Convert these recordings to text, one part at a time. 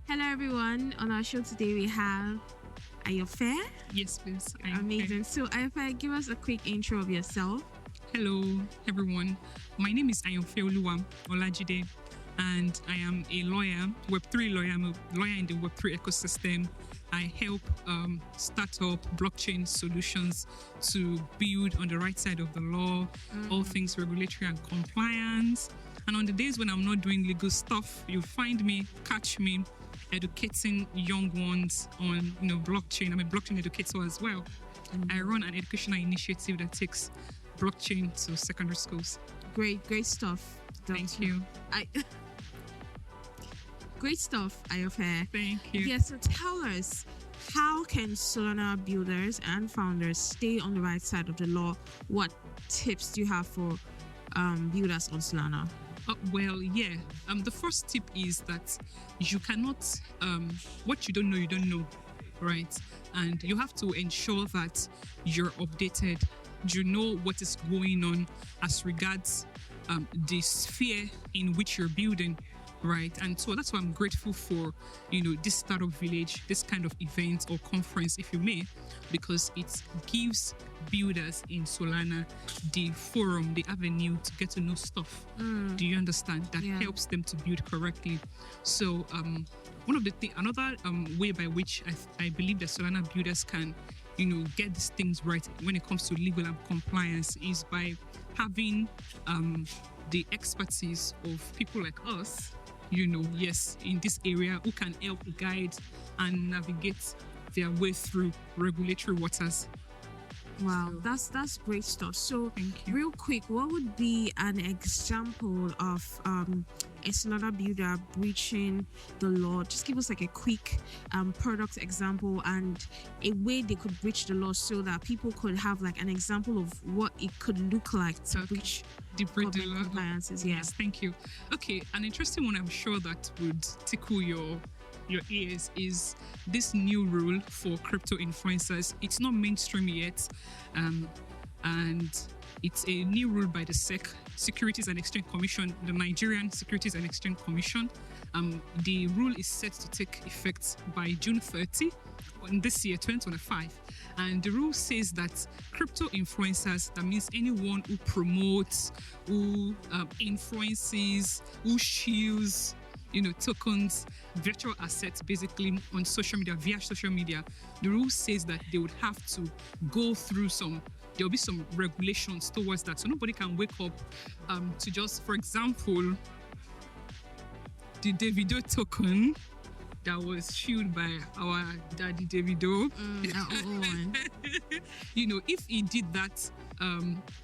Hello, everyone. On our show today, we have Ayanfe. Yes, please. I am Amazing. So, Ayanfe, give us a quick intro of yourself. Hello, everyone. My name is Ayanfe Olajide, and I am a lawyer, Web3 lawyer. I'm a lawyer in the Web3 ecosystem. I help start up blockchain solutions to build on the right side of the law, all things regulatory and compliance. And on the days when I'm not doing legal stuff, you catch me educating young ones on blockchain. I'm a blockchain educator as well. I run an educational initiative that takes blockchain to secondary schools. Great stuff. Thank you. Great stuff, Ayanfe. Thank you. Yeah, so tell us, how can Solana builders and founders stay on the right side of the law? What tips do you have for builders on Solana? The first tip is that you cannot, what you don't know, right? And you have to ensure that you're updated. You know what is going on as regards the sphere in which you're building, right? And so that's why I'm grateful for, this startup village, this kind of event or conference, if you may, because it gives builders in Solana the forum, the avenue to get to know stuff. Do you understand? That helps them to build correctly. So another way by which I believe that Solana builders can, get these things right when it comes to legal and compliance is by having the expertise of people like us, in this area who can help guide and navigate their way through regulatory waters. Wow, that's great stuff. So, Thank you. Real quick, what would be an example of a Solana builder breaching the law? Just give us like a quick product example and a way they could breach the law so that people could have like an example of what it could look like to breach the government compliances. Yeah. Yes, thank you. Okay, an interesting one I'm sure that would tickle your ears is this new rule for crypto influencers. It's not mainstream yet, and it's a new rule by the Securities and Exchange Commission, the Nigerian Securities and Exchange Commission. The rule is set to take effect by June 30 in this year, 2025. And the rule says that crypto influencers, that means anyone who promotes, who influences, who shields, tokens, virtual assets, basically on social media, via social media. The rule says that they would have to go through there'll be some regulations towards that. So nobody can wake up to just, for example, the Davido token that was shielded by our daddy Davido. If he did that,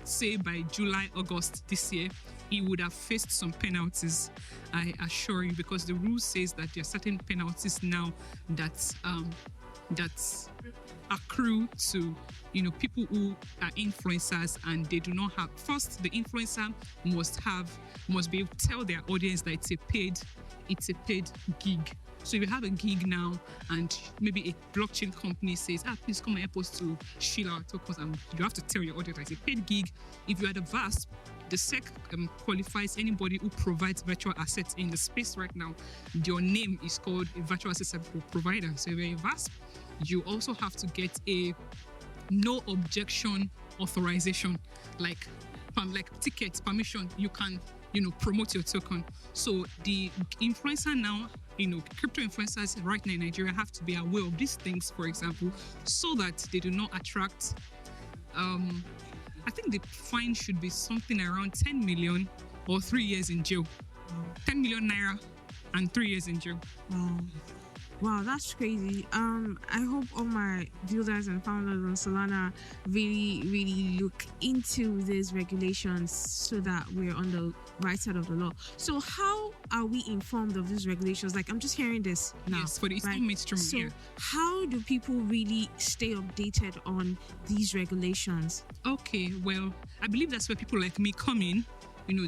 say by July, August this year, he would have faced some penalties, I assure you, because the rule says that there are certain penalties now that accrue to people who are influencers and they do not have. First, the influencer must be able to tell their audience that it's a paid gig. So if you have a gig now and maybe a blockchain company says, please come and help us to shield our tokens, and you have to tell your audience that it's a paid gig. If you are the VASP, the SEC qualifies anybody who provides virtual assets in the space right now. Your name is called a virtual asset provider. So if you're a VASP, you also have to get a no objection authorization, like tickets, permission. You can, promote your token. So the influencer now, crypto influencers right now in Nigeria have to be aware of these things, for example, so that they do not attract, I think the fine should be something around 10 million or 3 years in jail. 10 million naira and 3 years in jail. Wow, that's crazy. I hope all my builders and founders on Solana really look into these regulations so that we're on the right side of the law. So how are we informed of these regulations? Like, I'm just hearing this now. Yes, but it's right? not mainstream. So how do people really stay updated on these regulations? Okay, well, I believe that's where people like me come in.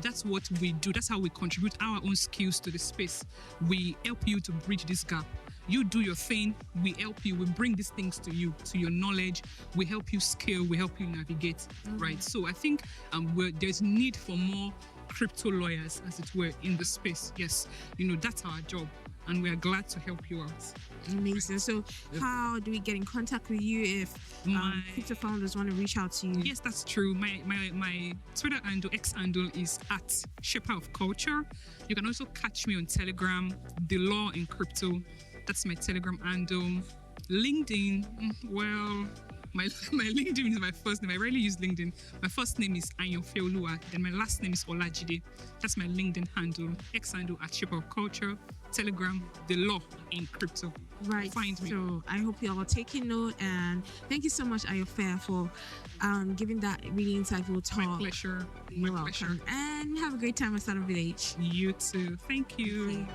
That's what we do. That's how we contribute our own skills to the space. We help you to bridge this gap. You do your thing, we help you, we bring these things to you, to your knowledge, we help you scale, we help you navigate, right? So I think there's need for more crypto lawyers, as it were, in the space. Yes, that's our job, and we are glad to help you out. Amazing. So, how do we get in contact with you if crypto founders want to reach out to you? Yes, that's true. My Twitter handle, X handle, is at Shaper of Culture. You can also catch me on Telegram, The Law in Crypto. That's my Telegram handle. LinkedIn, well, my LinkedIn is my first name. I rarely use LinkedIn. My first name is Ayanfe, then my last name is Olajide. That's my LinkedIn handle. X handle at Shaper of Culture. Telegram, The Law in Crypto. Right. Find me. So I hope you all are taking note, and thank you so much, Ayanfe, for giving that really insightful talk. My pleasure. You're welcome. And have a great time at Startup Village. You too. Thank you.